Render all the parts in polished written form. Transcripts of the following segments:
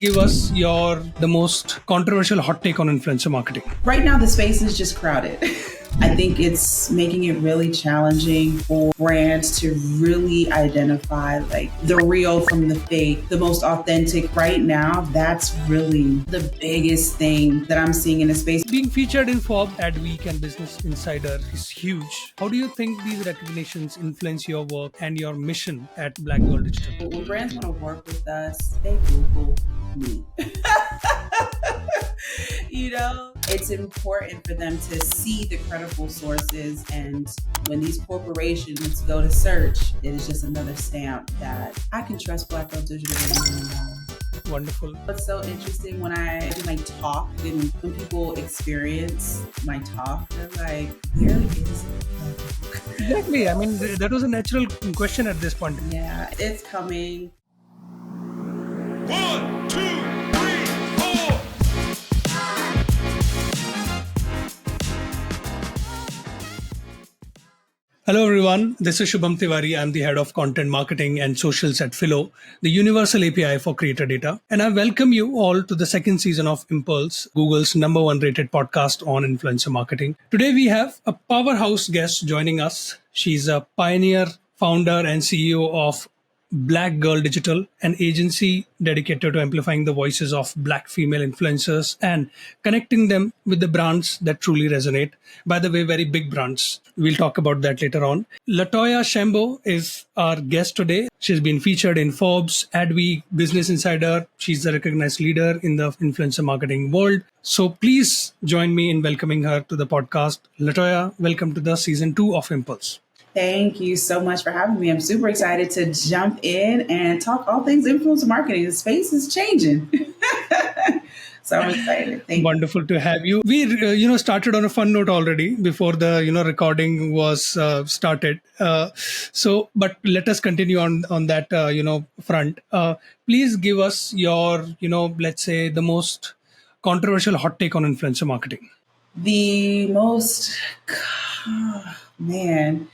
Give us the most controversial hot take on influencer marketing. Right now, the space is just crowded. I think it's making it really challenging for brands to really identify like the real from the fake, the most authentic. Right now, that's really the biggest thing that I'm seeing in the space. Being featured in Forbes, Adweek, and Business Insider is huge. How do you think these recognitions influence your work and your mission at Black Girl Digital? When brands want to work with us, they Google me. It's important for them to see the credible sources. And when these corporations go to search, it is just another stamp that I can trust Black Girl Digital $1 million. Wonderful. What's so interesting when I do my talk and when people experience my talk, they're like, where is it? Exactly. I mean, that was a natural question at this point. Yeah, it's coming. 1, 2, 3, 4. Hello everyone, this is Shubham Tiwari. I'm the head of content marketing and socials at Phyllo, the universal API for creator data. And I welcome you all to the second season of Impulse, Google's #1 rated podcast on influencer marketing. Today we have a powerhouse guest joining us. She's a pioneer, founder and CEO of Black Girl Digital, an agency dedicated to amplifying the voices of Black female influencers and connecting them with the brands that truly resonate. By the way, very big brands. We'll talk about that later on. LaToya Shambo is our guest today. She's been featured in Forbes, Adweek, Business Insider. She's a recognized leader in the influencer marketing world. So please join me in welcoming her to the podcast. LaToya, welcome to the season 2 of Impulse. Thank you so much for having me. I'm super excited to jump in and talk all things influencer marketing. The space is changing. So I'm excited. Thank you. Wonderful to have you. We, started on a fun note already before the, recording was started. But let us continue on that, front. Please give us your, let's say the most controversial hot take on influencer marketing. The most, man,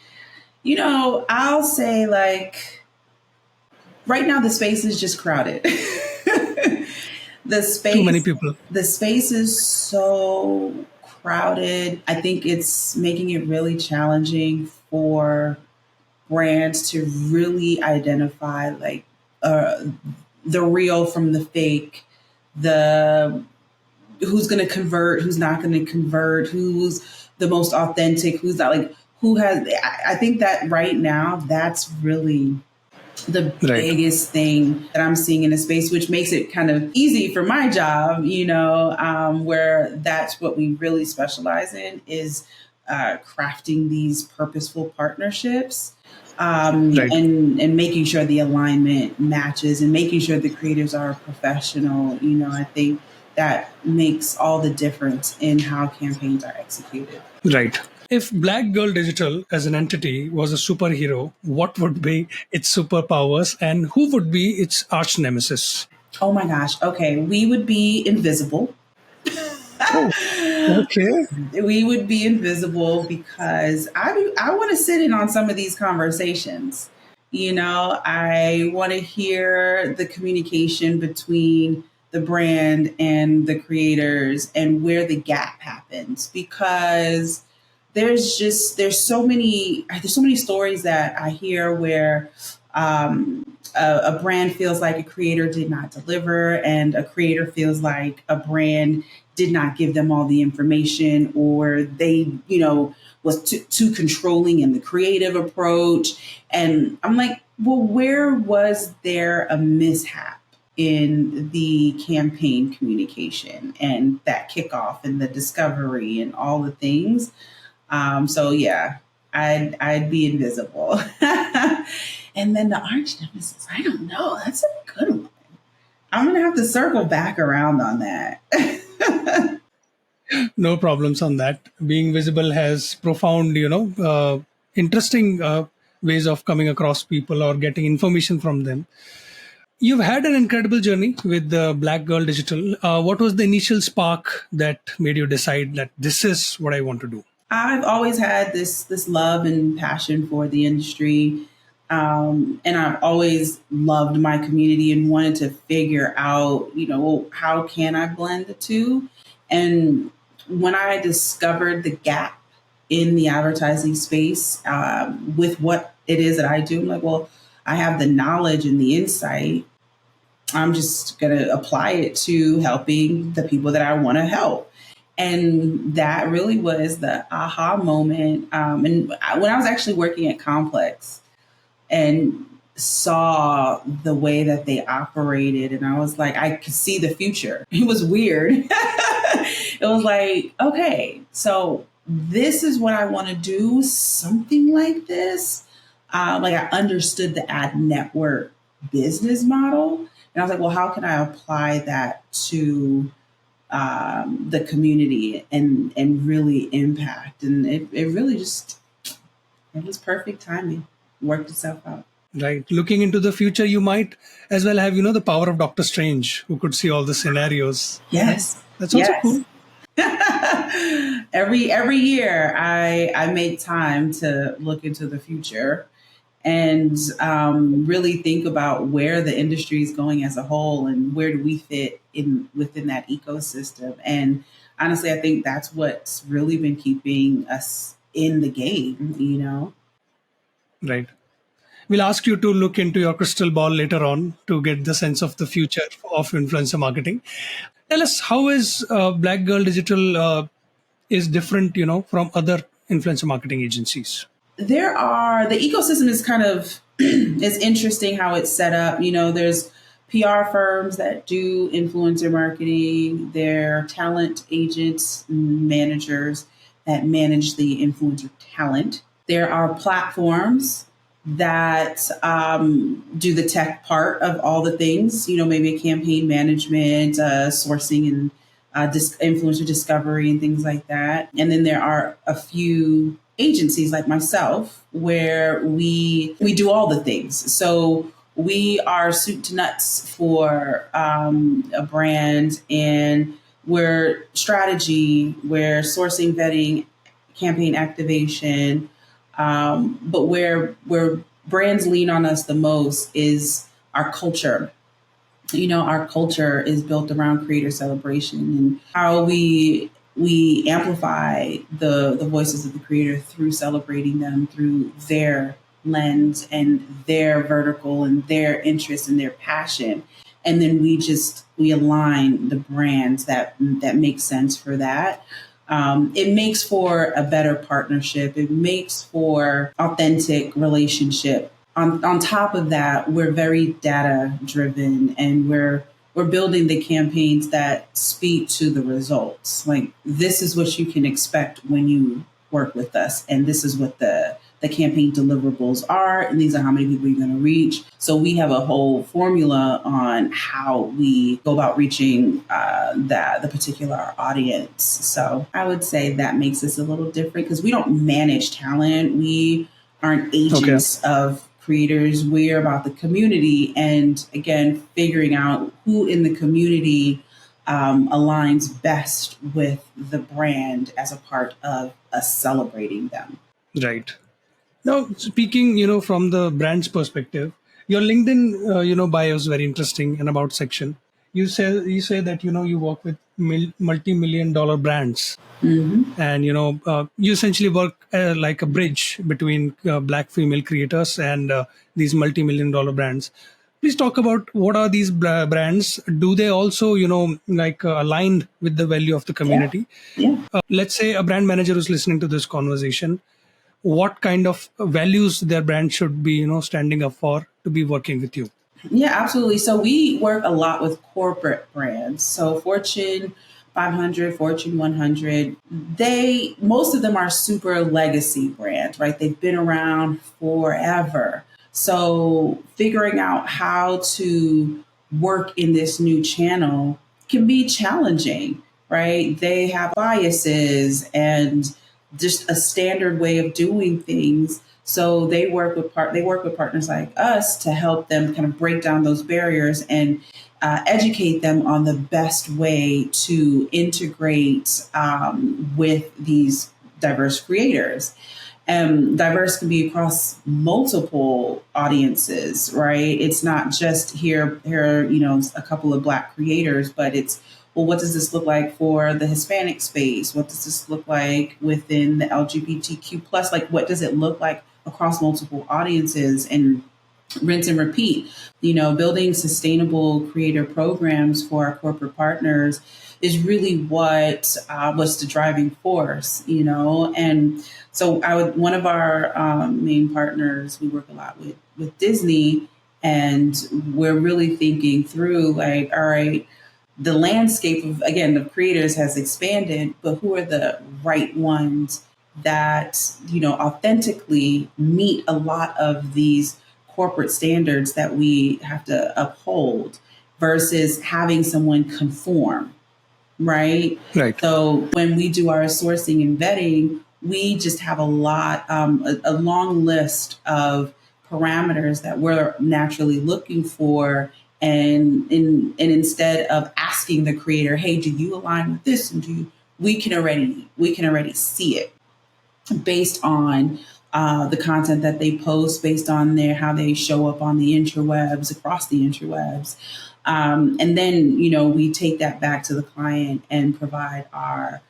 I'll say like right now the space is just crowded. Too many people. The space is so crowded. I think it's making it really challenging for brands to really identify like the real from the fake, the who's going to convert, who's not going to convert, who's the most authentic, who's not like who has. I think that right now that's really the biggest thing that I'm seeing in the space, which makes it kind of easy for my job, where that's what we really specialize in is crafting these purposeful partnerships and making sure the alignment matches and making sure the creators are professional. I think that makes all the difference in how campaigns are executed. Right. If Black Girl Digital as an entity was a superhero, what would be its superpowers and who would be its arch nemesis? Oh my gosh. Okay. We would be invisible. Okay. We would be invisible because I want to sit in on some of these conversations. I want to hear the communication between the brand and the creators and where the gap happens, because there's so many stories that I hear where a brand feels like a creator did not deliver, and a creator feels like a brand did not give them all the information, or they, was too controlling in the creative approach. And I'm like, well, where was there a mishap in the campaign communication and that kickoff and the discovery and all the things? So yeah, I'd be invisible. And then the arch nemesis, I don't know. That's a good one. I'm going to have to circle back around on that. No problems on that. Being visible has profound, interesting ways of coming across people or getting information from them. You've had an incredible journey with Black Girl Digital. What was the initial spark that made you decide that this is what I want to do? I've always had this love and passion for the industry. And I've always loved my community and wanted to figure out, well, how can I blend the two? And when I discovered the gap in the advertising space with what it is that I do, I'm like, well, I have the knowledge and the insight. I'm just going to apply it to helping the people that I want to help. And that really was the aha moment. And when I was actually working at Complex and saw the way that they operated, and I was like, I could see the future. It was weird. It was like, okay, so this is what I want to do, something like this. Like I understood the ad network business model. And I was like, well, how can I apply that to the community and really impact? And it really just, it was perfect timing. Worked itself out. Right. Looking into the future, you might as well have, the power of Doctor Strange, who could see all the scenarios. Yes. That's also cool. Every year I make time to look into the future and really think about where the industry is going as a whole and where do we fit within that ecosystem. And honestly, I think that's what's really been keeping us in the game. Right. We'll ask you to look into your crystal ball later on to get the sense of the future of influencer marketing. Tell us, how is Black Girl Digital is different, from other influencer marketing agencies? The ecosystem is kind of, it's interesting how it's set up. There's PR firms that do influencer marketing. There are talent agents, managers that manage the influencer talent. There are platforms that do the tech part of all the things, maybe campaign management, sourcing and influencer discovery and things like that. And then there are a few agencies like myself where we do all the things. So we are soup to nuts for a brand, and we're strategy, we're sourcing, vetting, campaign activation. But where brands lean on us the most is our culture. Our culture is built around creator celebration and how we amplify the voices of the creator through celebrating them through their lens and their vertical and their interest and their passion. And then we align the brands that make sense for that. It makes for a better partnership. It makes for authentic relationship. On top of that, we're very data driven, and we're building the campaigns that speak to the results. Like, this is what you can expect when you work with us, and this is what the campaign deliverables are, and these are how many people you're going to reach. So we have a whole formula on how we go about reaching the particular audience. So I would say that makes us a little different because we don't manage talent. We aren't agents of creators. We're about the community, and again, figuring out who in the community aligns best with the brand as a part of us celebrating them. Right. Now, speaking, from the brand's perspective, your LinkedIn, bio is very interesting and about section. You say that, you work with multi-million-dollar brands, and, you essentially work like a bridge between Black female creators and these multi-million-dollar brands. Please talk about what are these brands? Do they also, aligned with the value of the community? Yeah. Let's say a brand manager who's listening to this conversation, what kind of values their brand should be, standing up for to be working with you? Yeah, absolutely. So we work a lot with corporate brands. So Fortune 500, Fortune 100, most of them are super legacy brands, right? They've been around forever. So figuring out how to work in this new channel can be challenging, right? They have biases and just a standard way of doing things. So they work with partners like us to help them kind of break down those barriers and educate them on the best way to integrate with these diverse creators. Diverse can be across multiple audiences, right? It's not just a couple of Black creators, but it's, well, what does this look like for the Hispanic space? What does this look like within the LGBTQ plus? Like, what does it look like across multiple audiences? And rinse and repeat. Building sustainable creator programs for our corporate partners is really what was the driving force. And so one of our main partners, we work a lot with Disney, and we're really thinking through, like, all right, the landscape of creators has expanded, but who are the right ones that, authentically meet a lot of these corporate standards that we have to uphold versus having someone conform, right? Right. So when we do our sourcing and vetting, we just have a long list of parameters that we're naturally looking for. And instead of asking the creator, hey, do you align with this? And we can already see it based on the content that they post, based on how they show up on the interwebs, across the interwebs. And then, we take that back to the client and provide our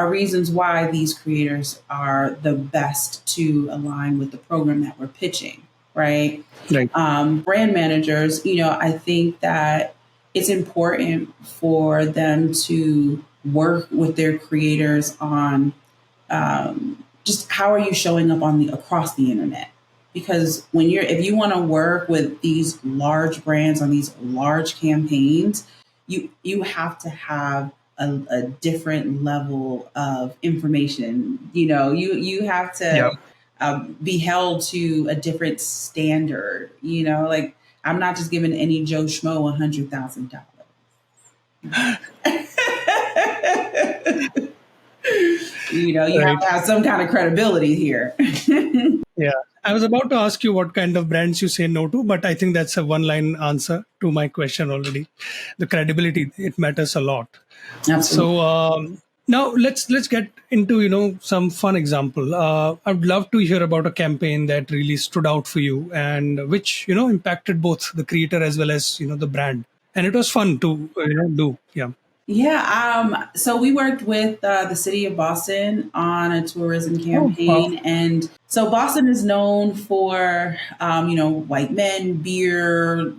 reasons why these creators are the best to align with the program that we're pitching, right? Right. Brand managers, I think that it's important for them to work with their creators on just how are you showing up across the internet? Because if you want to work with these large brands on these large campaigns, you have to have a different level of information. You have to be held to a different standard. Like, I'm not just giving any Joe Schmo $100,000. You have to have some kind of credibility here. Yeah. I was about to ask you what kind of brands you say no to, but I think that's a one-line answer to my question already. The credibility, it matters a lot. Absolutely. So now let's get into some fun example. I'd love to hear about a campaign that really stood out for you and which impacted both the creator as well as the brand, and it was fun to do. Yeah. Yeah. So we worked with the city of Boston on a tourism campaign. Wow. And so Boston is known for, white men, beer,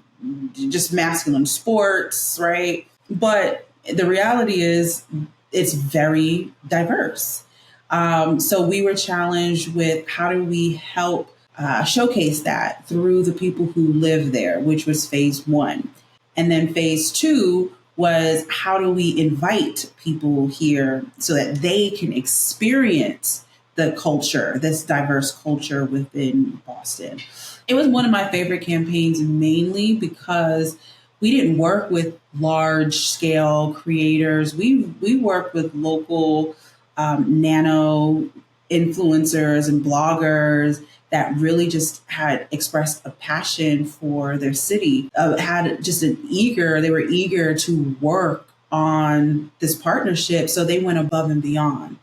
just masculine sports, right? But the reality is it's very diverse. So we were challenged with how do we help showcase that through the people who live there, which was phase one. And then phase two was how do we invite people here so that they can experience the culture, this diverse culture within Boston. It was one of my favorite campaigns, mainly because we didn't work with large scale creators. We worked with local nano influencers and bloggers that really just had expressed a passion for their city, they were eager to work on this partnership. So they went above and beyond.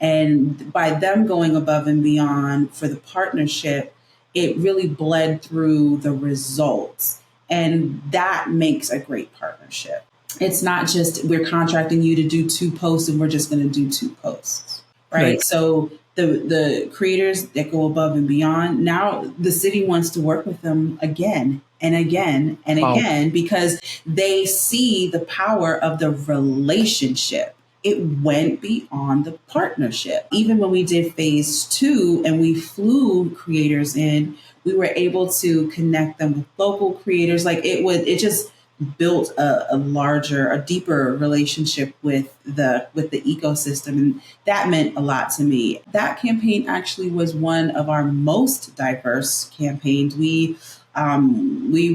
And by them going above and beyond for the partnership, it really bled through the results. And that makes a great partnership. It's not just we're contracting you to do 2 posts and we're just going to do 2 posts, right? So the creators that go above and beyond, now the city wants to work with them again and again and again because they see the power of the relationship. It went beyond the partnership. Even when we did phase 2 and we flew creators in, we were able to connect them with local creators. Like it just built a deeper relationship with the ecosystem. And that meant a lot to me. That campaign actually was one of our most diverse campaigns. We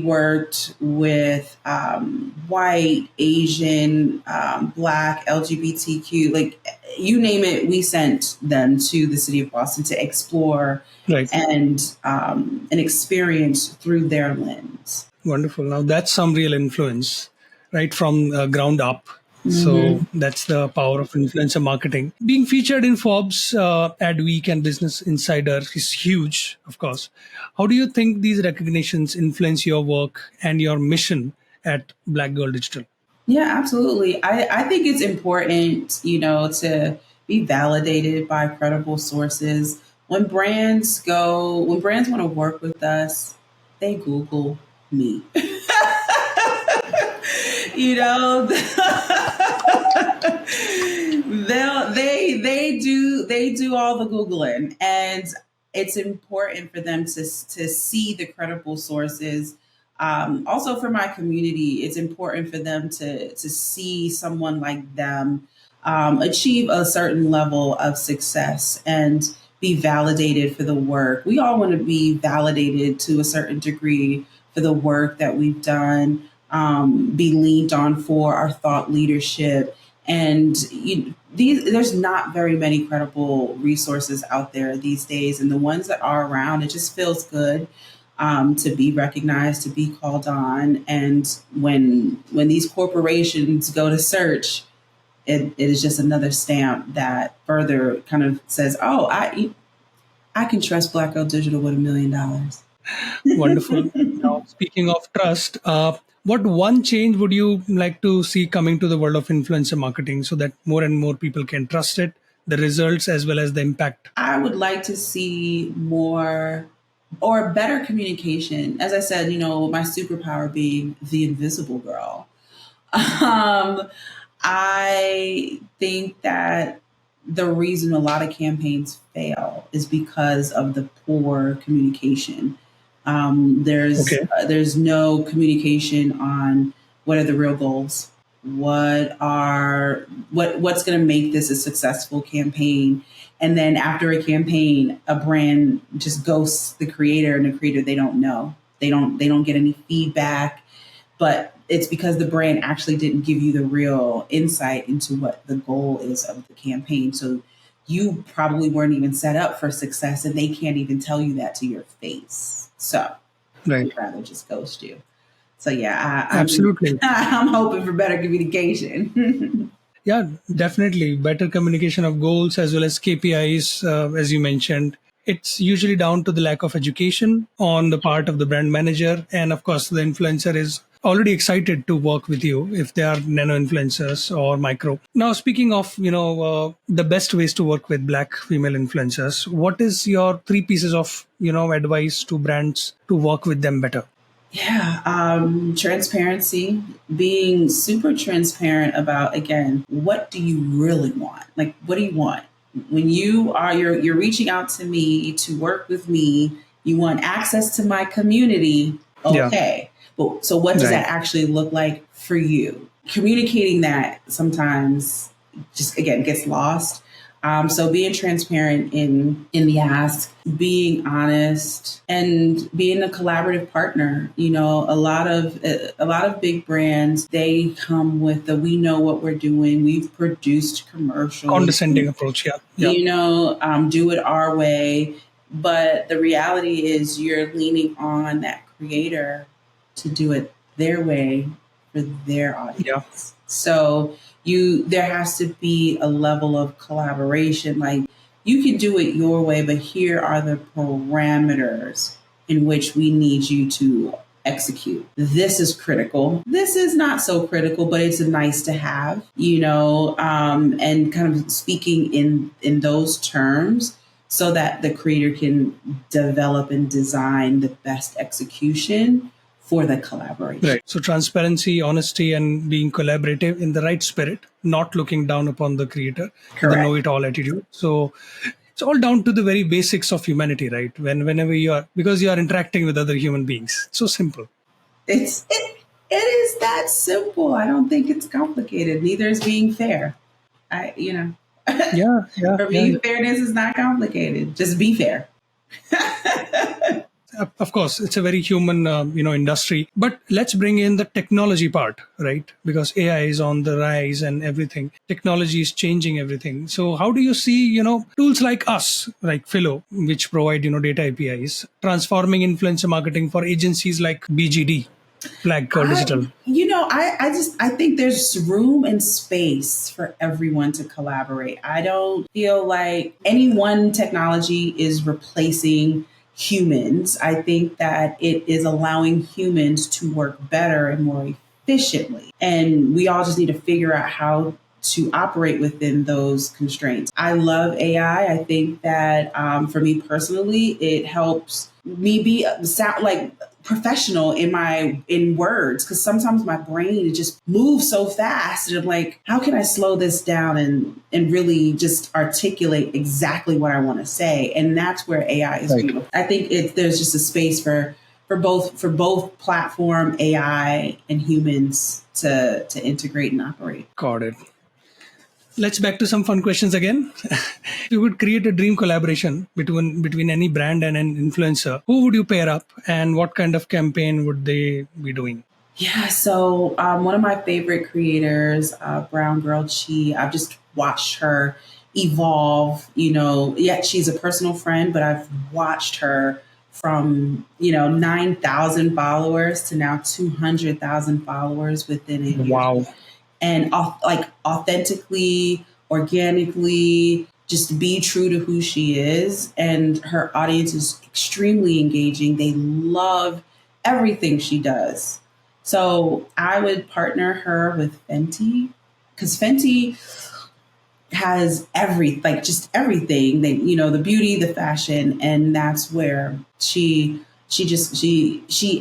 worked with white, Asian, Black, LGBTQ, like you name it, we sent them to the city of Boston to explore and experience through their lens. Wonderful. Now that's some real influence, right from ground up. So that's the power of influencer marketing. Being featured in Forbes, Adweek, and Business Insider is huge, of course. How do you think these recognitions influence your work and your mission at Black Girl Digital? Yeah, absolutely. I think it's important, to be validated by credible sources. When brands want to work with us, they Google me. you know, they do all the Googling, and it's important for them to see the credible sources. Also for my community, it's important for them to see someone like them achieve a certain level of success and be validated for the work. We all want to be validated to a certain degree for the work that we've done, be leaned on for our thought leadership. And there's not very many credible resources out there these days. And the ones that are around, it just feels good to be recognized, to be called on. And when these corporations go to search, it is just another stamp that further kind of says, oh, I can trust Black Girl Digital with $1 million. Wonderful. Now, speaking of trust, what one change would you like to see coming to the world of influencer marketing so that more and more people can trust it, the results as well as the impact? I would like to see more or better communication. As I said, my superpower being the invisible girl. I think that the reason a lot of campaigns fail is because of the poor communication. Okay. There's no communication on what are the real goals, what's going to make this a successful campaign, and then after a campaign, a brand just ghosts the creator, and the creator they don't know, they don't get any feedback, but it's because the brand actually didn't give you the real insight into what the goal is of the campaign. So you probably weren't even set up for success, and they can't even tell you that to your face. So Right. I'd rather just ghost you. So yeah, Absolutely. I'm hoping for better communication. Yeah, definitely. Better communication of goals as well as KPIs, as you mentioned. It's usually down to the lack of education on the part of the brand manager. And of course, the influencer is already excited to work with you if they are nano influencers or micro. Now, speaking of, the best ways to work with Black female influencers, what is your three pieces of, advice to brands to work with them better? Yeah, transparency, being super transparent about, again, what do you really want? Like, what do you want? When you're reaching out to me to work with me, you want access to my community, Yeah. okay. But so what does Right. that actually look like for you? Communicating that sometimes just again gets lost. So being transparent in the ask, being honest, and being a collaborative partner. A lot of big brands, they come with the we know what we're doing. We've produced commercials. Condescending approach. Yeah. Yeah. Do it our way. But the reality is you're leaning on that creator to do it their way for their audience. Yeah. So there has to be a level of collaboration. Like, you can do it your way, but here are the parameters in which we need you to execute. This is critical. This is not so critical, but it's a nice to have, and kind of speaking in those terms so that the creator can develop and design the best execution for the collaboration. Right. So transparency, honesty, and being collaborative in the right spirit, not looking down upon the creator, the know-it-all attitude. So it's all down to the very basics of humanity, right? Whenever because you are interacting with other human beings. So simple. It is that simple. I don't think it's complicated. Neither is being fair. Yeah. For me, fairness is not complicated. Just be fair. Of course, it's a very human, industry. But let's bring in the technology part, right? Because AI is on the rise and everything. Technology is changing everything. So how do you see, tools like us, like Phyllo, which provide, data APIs, transforming influencer marketing for agencies like BGD? Black Girl Digital? I think there's room and space for everyone to collaborate. I don't feel like any one technology is replacing humans. I think that it is allowing humans to work better and more efficiently. And we all just need to figure out how to operate within those constraints. I love AI. I think that for me personally, it helps me be sound like professional in words, because sometimes my brain it just moves so fast and I'm like, how can I slow this down and really just articulate exactly what I want to say? And that's where AI is beautiful. I think there's just a space for both platform AI and humans to integrate and operate. Got it. Let's back to some fun questions again. If you would create a dream collaboration between any brand and an influencer, who would you pair up and what kind of campaign would they be doing? Yeah, so one of my favorite creators, Brown Girl Chi, I've just watched her evolve. She's a personal friend, but I've watched her from 9,000 followers to now 200,000 followers within a year. Wow. And authentically, organically, just be true to who she is. And her audience is extremely engaging. They love everything she does. So I would partner her with Fenty, because Fenty has everything. The beauty, the fashion, and that's where she exudes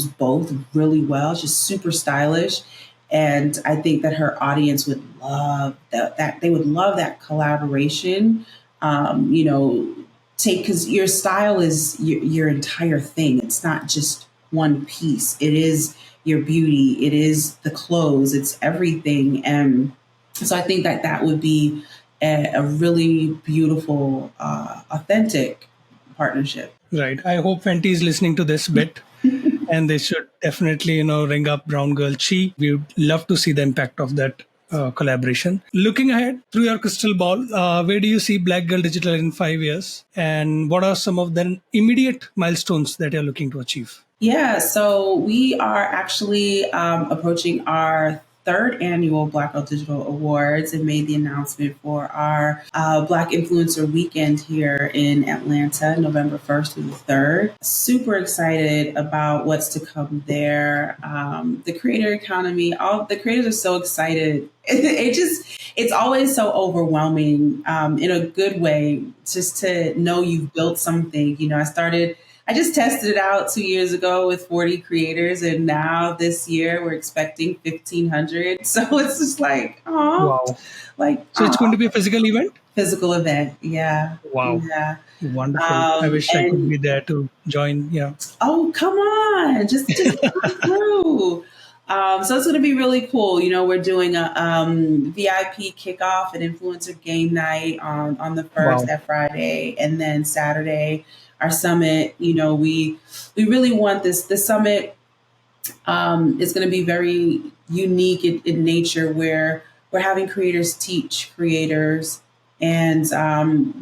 both really well. She's super stylish. And I think that her audience would love that they would love that collaboration. Because your style is your entire thing. It's not just one piece. It is your beauty. It is the clothes. It's everything. And so I think that would be a really beautiful, authentic partnership. Right. I hope Fenty is listening to this bit. And they should definitely, ring up Brown Girl Chi. We would love to see the impact of that collaboration. Looking ahead through your crystal ball, where do you see Black Girl Digital in 5 years? And what are some of the immediate milestones that you're looking to achieve? Yeah, so we are actually approaching our third annual Black Girl Digital Awards and made the announcement for our Black Influencer Weekend here in Atlanta, November 1st through the 3rd. Super excited about what's to come there. The creator economy, all the creators are so excited. It's always so overwhelming in a good way, just to know you've built something. I just tested it out 2 years ago with 40 creators, and now this year we're expecting 1,500. So it's just like, oh, wow! So it's going to be a physical event. Physical event, yeah. Wow, yeah. Wonderful! I wish I could be there to join. Yeah. Oh, come on, just come through. So it's going to be really cool. We're doing a VIP kickoff and influencer game night on the 1st, that Friday, and then Saturday. Our summit, we really want this. The summit is going to be very unique in nature, where we're having creators teach creators, and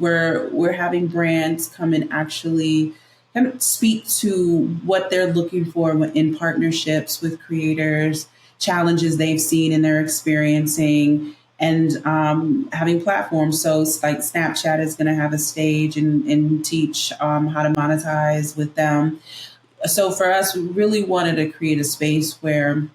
we're having brands come and actually kind of speak to what they're looking for in partnerships with creators, challenges they've seen and they're experiencing. And having platforms. So it's like Snapchat is going to have a stage and teach how to monetize with them. So for us, we really wanted to create a space where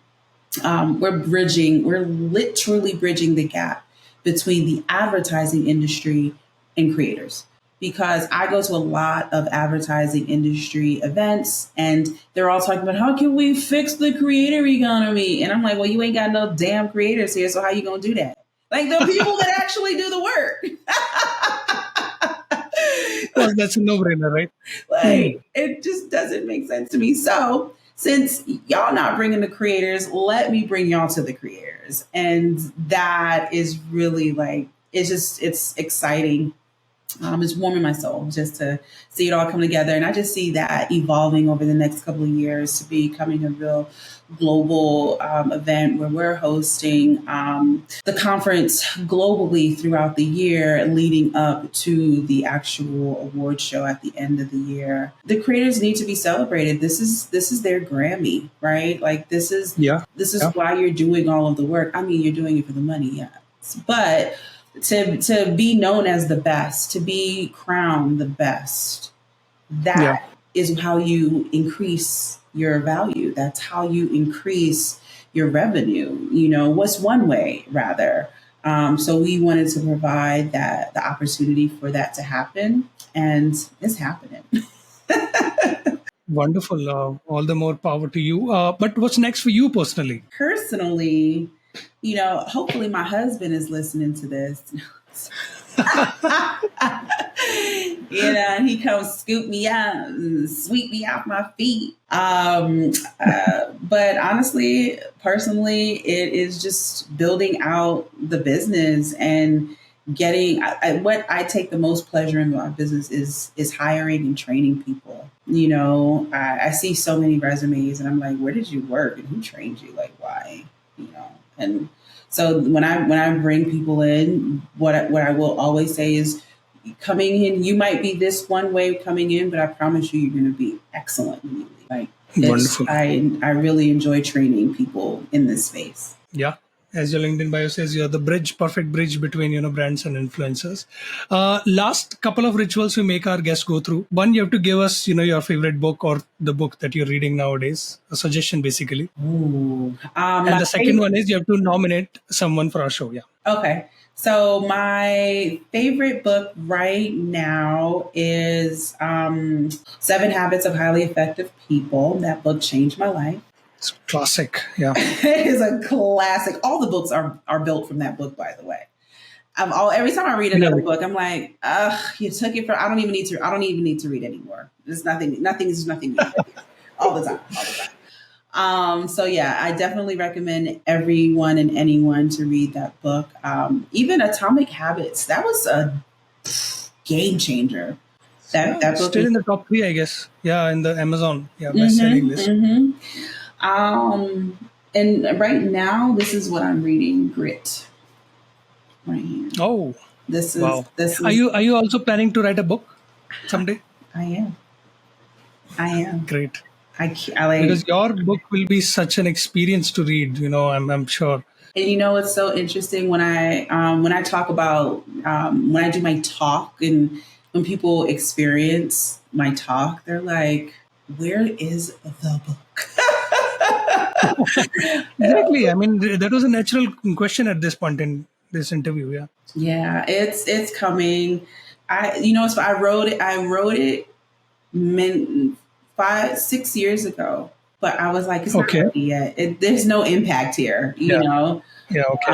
we're literally bridging the gap between the advertising industry and creators. Because I go to a lot of advertising industry events and they're all talking about, how can we fix the creator economy? And I'm like, well, you ain't got no damn creators here. So how you going to do that? Like the people that actually do the work. Well, that's a no-brainer, right? Like, it just doesn't make sense to me. So since y'all not bringing the creators, let me bring y'all to the creators. And that is really like, it's exciting. It's warming my soul just to see it all come together. And I just see that evolving over the next couple of years to becoming a real global event where we're hosting the conference globally throughout the year leading up to the actual award show at the end of the year. The creators need to be celebrated. This is their Grammy, right? Like this is Yeah. why you're doing all of the work. I mean, you're doing it for the money, yes. But to be known as the best, to be crowned the best, that is how you increase your value. That's how you increase your revenue. What's one way rather. So we wanted to provide the opportunity for that to happen, and it's happening. Wonderful. All the more power to you. But what's next for you personally? Personally, hopefully my husband is listening to this. He comes scoop me up and sweep me off my feet. But honestly, personally, it is just building out the business and getting what I take the most pleasure in my business is hiring and training people. I see so many resumes and I'm like, where did you work and who trained you? Like, why? And so when I bring people in, what I will always say is, coming in, you might be this one way coming in, but I promise you're going to be excellent when you leave. Like, Wonderful. I really enjoy training people in this space. Yeah. As your LinkedIn bio says, you're the perfect bridge between, brands and influencers. Last couple of rituals we make our guests go through. One, you have to give us, your favorite book or the book that you're reading nowadays, a suggestion basically. Ooh. And the second one is you have to nominate someone for our show. Yeah. Okay. So my favorite book right now is 7 Habits of Highly Effective People. That book changed my life. It's classic. Yeah. It is a classic. All the books are built from that book, by the way. Every time I read another book, I'm like, you took it I don't even need to read anymore. There's nothing new all the time. So yeah, I definitely recommend everyone and anyone to read that book. Even Atomic Habits, that was a game changer. That book still in the top 3, I guess. Yeah, in the Amazon best-selling list. And right now, this is what I'm reading, Grit. Right here. Oh, this is wow. This is. Are you also planning to write a book someday? I am. Great. I like, because your book will be such an experience to read. I'm sure. And it's so interesting when I talk about when I do my talk and when people experience my talk, they're like, "Where is the book?" Exactly. I mean, that was a natural question at this point in this interview. Yeah. Yeah, it's coming. I wrote it 5-6 years ago, but I was like, it's not ready yet. There's no impact here, you know? Yeah. Okay.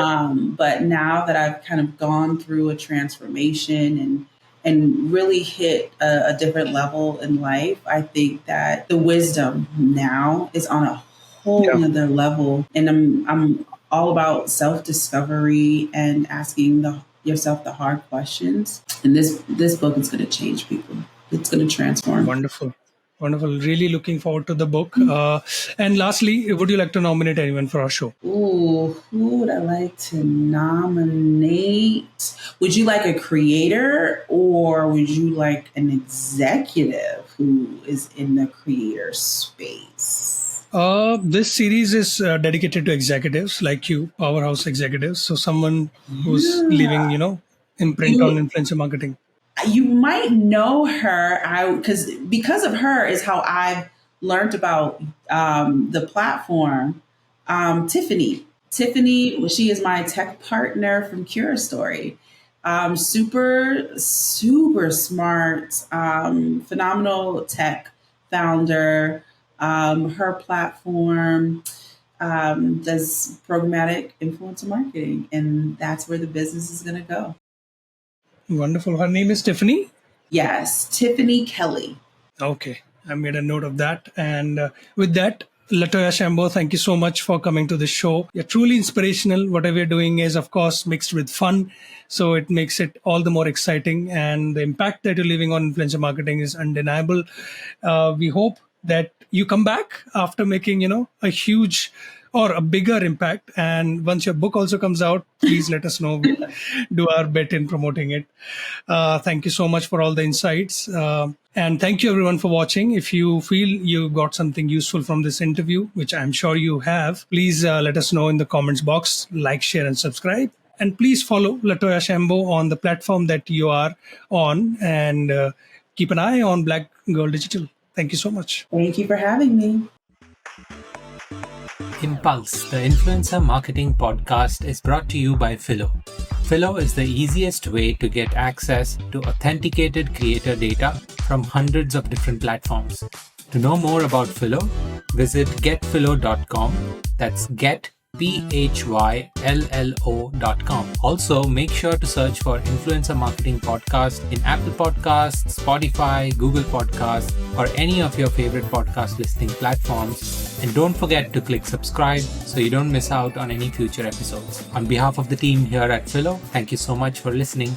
But now that I've kind of gone through a transformation and really hit a different level in life, I think that the wisdom now is on a whole other level. And I'm all about self-discovery and asking yourself the hard questions. And this book is going to change people. It's going to transform. Wonderful. Really looking forward to the book. And lastly, would you like to nominate anyone for our show? Ooh, who would I like to nominate? Would you like a creator or would you like an executive who is in the creator space? This series is dedicated to executives like you, powerhouse executives. So someone who's leaving, imprint on influencer marketing. You might know her because of her is how I've learned about the platform. Tiffany, she is my tech partner from Cura Story. Super smart, phenomenal tech founder. Her platform does programmatic influencer marketing, and that's where the business is going to go. Wonderful. Her name is Tiffany? Yes, Tiffany Kelly. Okay. I made a note of that. And with that, LaToya Shambo, thank you so much for coming to the show. You're truly inspirational. Whatever you're doing is, of course, mixed with fun. So it makes it all the more exciting. And the impact that you're leaving on influencer marketing is undeniable. We hope that you come back after making, a huge or a bigger impact. And once your book also comes out, please let us know. We'll do our bit in promoting it. Thank you so much for all the insights. And thank you everyone for watching. If you feel you got something useful from this interview, which I'm sure you have, please let us know in the comments box, like, share, and subscribe. And please follow LaToya Shambo on the platform that you are on, and keep an eye on Black Girl Digital. Thank you so much. Thank you for having me. Impulse, the influencer marketing podcast, is brought to you by Phyllo. Phyllo is the easiest way to get access to authenticated creator data from hundreds of different platforms. To know more about Phyllo, visit getphyllo.com. That's getphylo.com. Also, make sure to search for Influencer Marketing Podcast in Apple Podcasts, Spotify, Google Podcasts, or any of your favorite podcast listening platforms. And don't forget to click subscribe so you don't miss out on any future episodes. On behalf of the team here at Phyllo, thank you so much for listening.